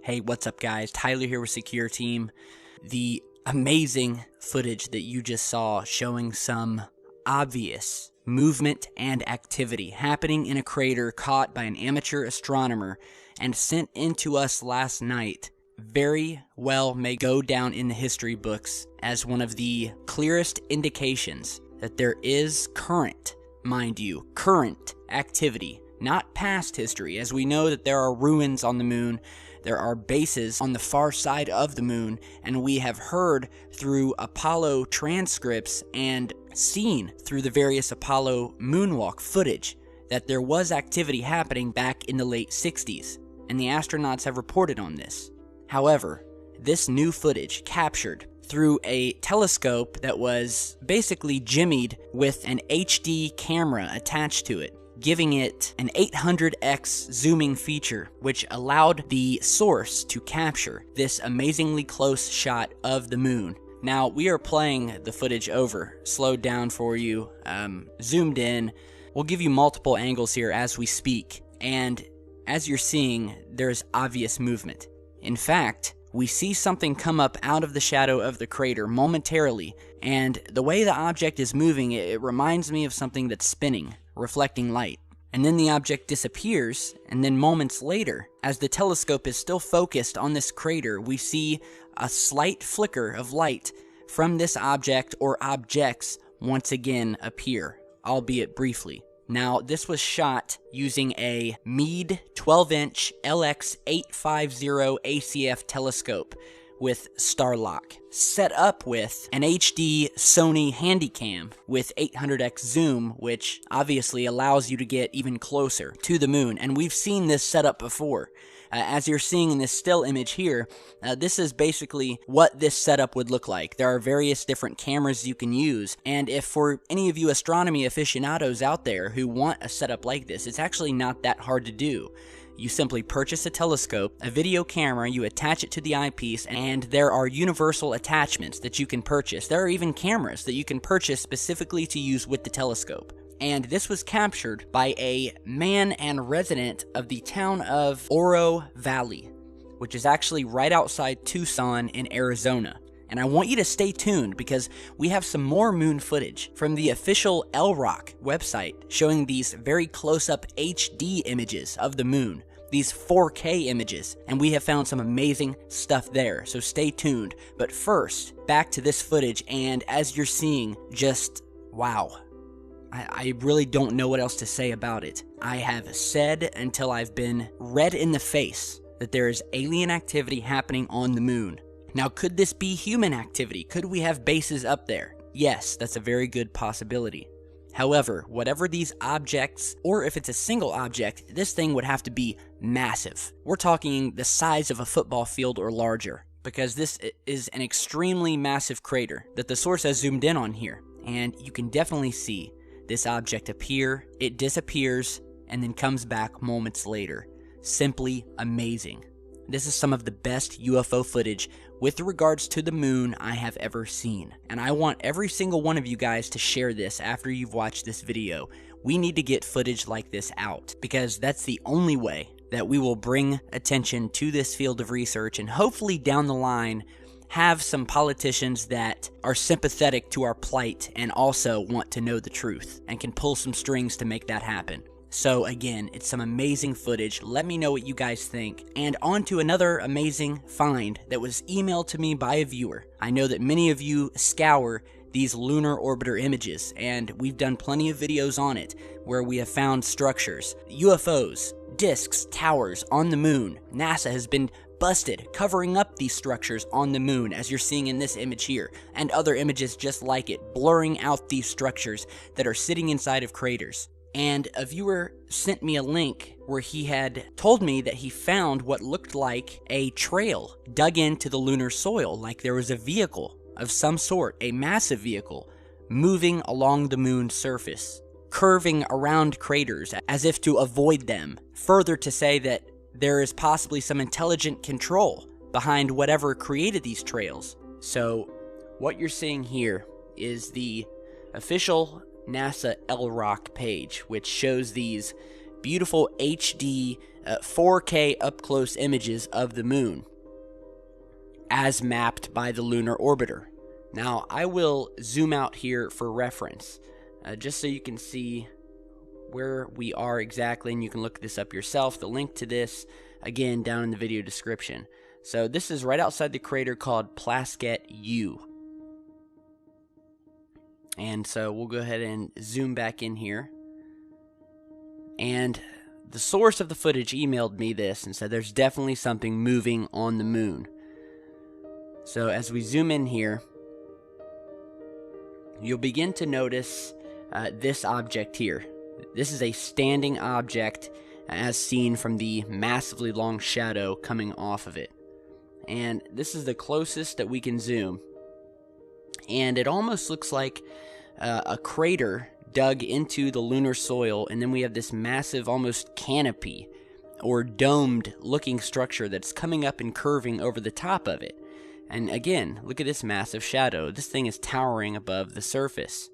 Hey, what's up guys? Tyler here with Secure Team. The amazing footage that you just saw showing some obvious movement and activity happening in a crater caught by an amateur astronomer and sent into us last night very well may go down in the history books as one of the clearest indications that there is current, mind you, current activity, not past history, as we know that there are ruins on the moon. There are bases on the far side of the moon, and we have heard through Apollo transcripts and seen through the various Apollo moonwalk footage that there was activity happening back in the late 60s, and the astronauts have reported on this. However, this new footage captured through a telescope that was basically jimmied with an HD camera attached to it, giving it an 800x zooming feature, which allowed the source to capture this amazingly close shot of the moon. Now, we are playing the footage over, slowed down for you, zoomed in. We'll give you multiple angles here as we speak, and as you're seeing, there's obvious movement. In fact, we see something come up out of the shadow of the crater momentarily, and the way the object is moving, it reminds me of something that's spinning, reflecting light. And then the object disappears, and then moments later, as the telescope is still focused on this crater, we see a slight flicker of light from this object or objects once again appear, albeit briefly. Now, this was shot using a Meade 12-inch LX850 ACF telescope with Starlock, set up with an HD Sony Handycam with 800x zoom, which obviously allows you to get even closer to the moon. And we've seen this setup before. As you're seeing in this still image here, this is basically what this setup would look like. There are various different cameras you can use, and if for any of you astronomy aficionados out there who want a setup like this, it's actually not that hard to do. You simply purchase a telescope, a video camera, you attach it to the eyepiece, and there are universal attachments that you can purchase. There are even cameras that you can purchase specifically to use with the telescope. And this was captured by a man and resident of the town of Oro Valley, which is actually right outside Tucson in Arizona. And I want you to stay tuned because we have some more moon footage from the official LROC website showing these very close-up HD images of the moon, these 4K images, and we have found some amazing stuff there, so stay tuned. But first, back to this footage, and as you're seeing, just wow. I really don't know what else to say about it. I have said until I've been red in the face that there is alien activity happening on the moon. Now, could this be human activity? Could we have bases up there? Yes, that's a very good possibility. However, whatever these objects, or if it's a single object, this thing would have to be massive. We're talking the size of a football field or larger, because this is an extremely massive crater that the source has zoomed in on here. And you can definitely see this object appear, it disappears, and then comes back moments later. Simply amazing. This is some of the best UFO footage with regards to the moon I have ever seen. And I want every single one of you guys to share this after you've watched this video. We need to get footage like this out, because that's the only way that we will bring attention to this field of research, and hopefully down the line have some politicians that are sympathetic to our plight and also want to know the truth and can pull some strings to make that happen. So again, it's some amazing footage. Let me know what you guys think. And on to another amazing find that was emailed to me by a viewer. I know that many of you scour these lunar orbiter images, and we've done plenty of videos on it where we have found structures, UFOs, discs, towers on the moon. NASA has been busted covering up these structures on the moon, as you're seeing in this image here, and other images just like it, blurring out these structures that are sitting inside of craters. And a viewer sent me a link where he had told me that he found what looked like a trail dug into the lunar soil, like there was a vehicle of some sort, a massive vehicle, moving along the moon's surface, curving around craters as if to avoid them, further to say that there is possibly some intelligent control behind whatever created these trails. So what you're seeing here is the official NASA LROC page, which shows these beautiful HD 4K up-close images of the moon as mapped by the lunar orbiter. Now, I will zoom out here for reference, just so you can see where we are exactly, and you can look this up yourself. The link to this, again, down in the video description. So this is right outside the crater called Plaskett U. And so we'll go ahead and zoom back in here. And the source of the footage emailed me this and said there's definitely something moving on the moon. So as we zoom in here, you'll begin to notice this object here. This is a standing object as seen from the massively long shadow coming off of it. And this is the closest that we can zoom. And it almost looks like a crater dug into the lunar soil, and then we have this massive almost canopy or domed looking structure that's coming up and curving over the top of it. And again, look at this massive shadow. This thing is towering above the surface.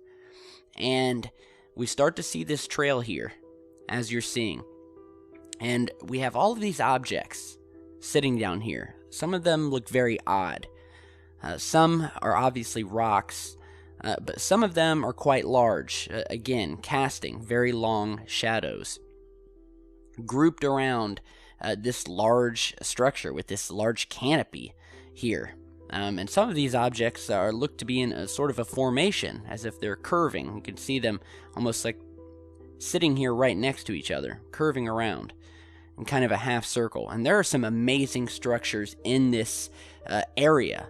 And we start to see this trail here, as you're seeing. And we have all of these objects sitting down here. Some of them look very odd. Some are obviously rocks, but some of them are quite large, again, casting very long shadows, grouped around this large structure with this large canopy here. And some of these objects look to be in a sort of a formation, as if they're curving. You can see them almost like sitting here right next to each other, curving around in kind of a half circle. And there are some amazing structures in this area.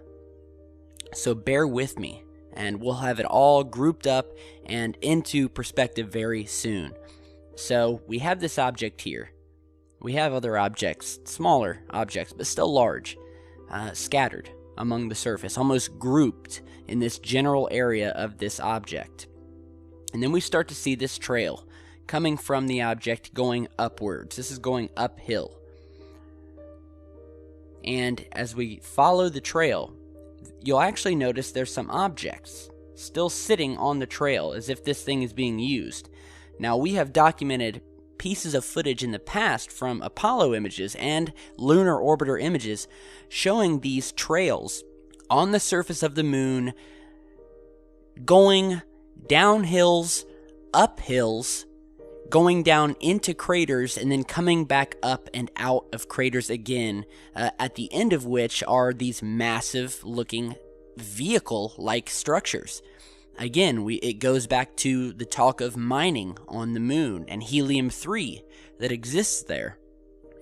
So bear with me, and we'll have it all grouped up and into perspective very soon. So we have this object here. We have other objects, smaller objects, but still large, scattered among the surface, almost grouped in this general area of this object. And then we start to see this trail coming from the object going upwards. This is going uphill. And as we follow the trail, you'll actually notice there's some objects still sitting on the trail as if this thing is being used. Now, we have documented pieces of footage in the past from Apollo images and lunar orbiter images showing these trails on the surface of the moon going down hills, up hills, going down into craters, and then coming back up and out of craters again, at the end of which are these massive looking vehicle-like structures. Again, it goes back to the talk of mining on the moon and helium-3 that exists there.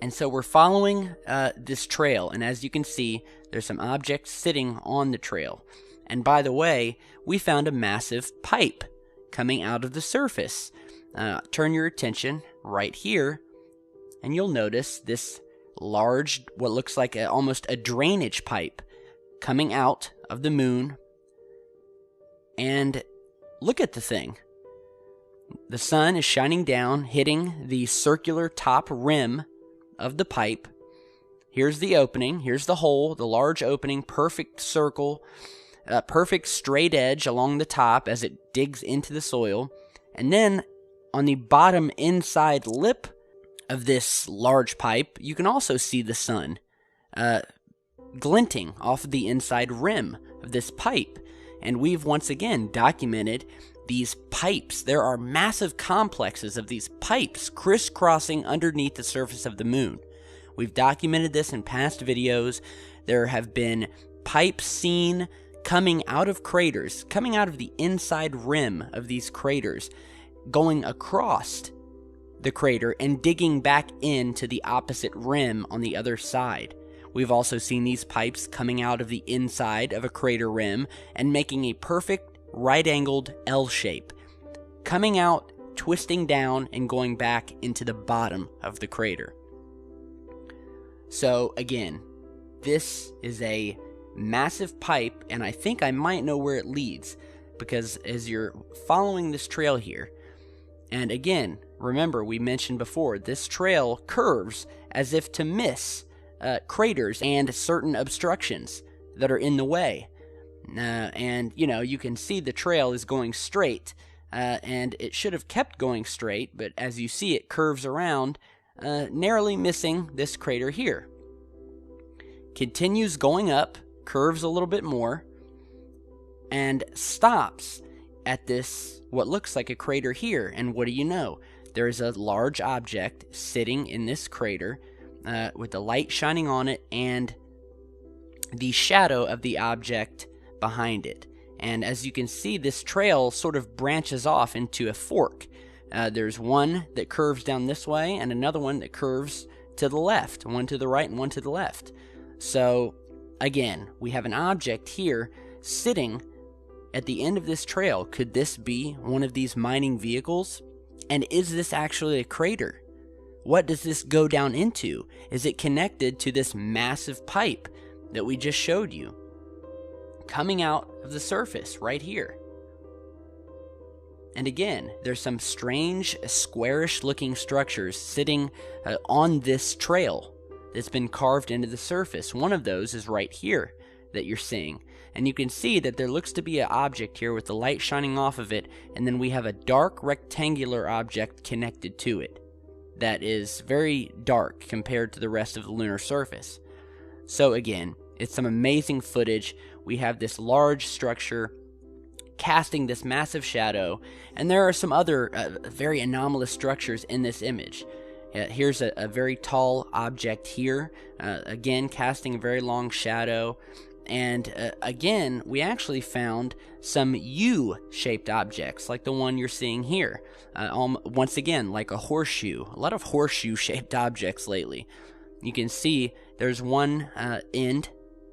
And so we're following this trail, and as you can see, there's some objects sitting on the trail. And by the way, we found a massive pipe coming out of the surface. Turn your attention right here, and you'll notice this large, what looks like almost a drainage pipe coming out of the moon. And look at the thing. The sun is shining down, hitting the circular top rim of the pipe. Here's the opening. Here's the hole, the large opening, perfect circle, perfect straight edge along the top as it digs into the soil. And then on the bottom inside lip of this large pipe, you can also see the sun glinting off of the inside rim of this pipe. And we've once again documented these pipes. There are massive complexes of these pipes crisscrossing underneath the surface of the moon. We've documented this in past videos. There have been pipes seen coming out of craters, coming out of the inside rim of these craters, going across the crater and digging back into the opposite rim on the other side. We've also seen these pipes coming out of the inside of a crater rim and making a perfect right-angled L shape, coming out, twisting down, and going back into the bottom of the crater. So again, this is a massive pipe, and I think I might know where it leads, because as you're following this trail here, and again, remember we mentioned before, this trail curves as if to miss craters and certain obstructions that are in the way. And, you know, you can see the trail is going straight and it should have kept going straight, but as you see, it curves around, narrowly missing this crater here. Continues going up, curves a little bit more, and stops at this, what looks like a crater here. And what do you know? There is a large object sitting in this crater with the light shining on it and the shadow of the object behind it. And as you can see, this trail sort of branches off into a fork. There's one that curves down this way and another one that curves to the left, one to the right and one to the left. So again, we have an object here sitting at the end of this trail. Could this be one of these mining vehicles? And is this actually a crater? What does this go down into? Is it connected to this massive pipe that we just showed you coming out of the surface right here? And again, there's some strange squarish looking structures sitting on this trail that's been carved into the surface. One of those is right here that you're seeing. And you can see that there looks to be an object here with the light shining off of it, and then we have a dark rectangular object connected to it that is very dark compared to the rest of the lunar surface. So again, it's some amazing footage. We have this large structure casting this massive shadow, and there are some other very anomalous structures in this image. Here's a very tall object here, again casting a very long shadow. And again, we actually found some U-shaped objects, like the one you're seeing here. Once again, like a horseshoe. A lot of horseshoe-shaped objects lately. You can see there's one end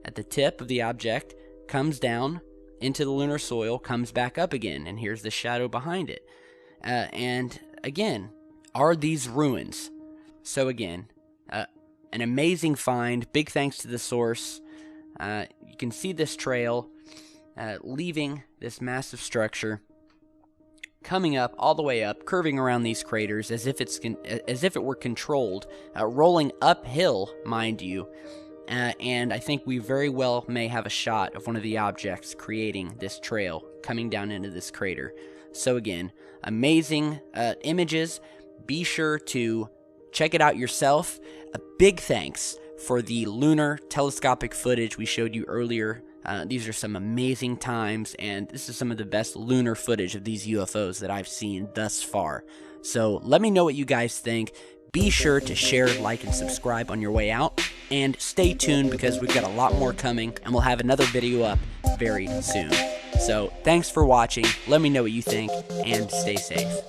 at the tip of the object, comes down into the lunar soil, comes back up again, and here's the shadow behind it. And again, are these ruins? So again, an amazing find. Big thanks to the source. You can see this trail leaving this massive structure, coming up all the way up, curving around these craters as if it were controlled, rolling uphill, mind you. And I think we very well may have a shot of one of the objects creating this trail coming down into this crater. So again, amazing images. Be sure to check it out yourself. A big thanks for the lunar telescopic footage we showed you earlier. These are some amazing times, and this is some of the best lunar footage of these UFOs that I've seen thus far. So let me know what you guys think. Be sure to share, like, and subscribe on your way out, and stay tuned because we've got a lot more coming, and we'll have another video up very soon. So thanks for watching. Let me know what you think, and stay safe.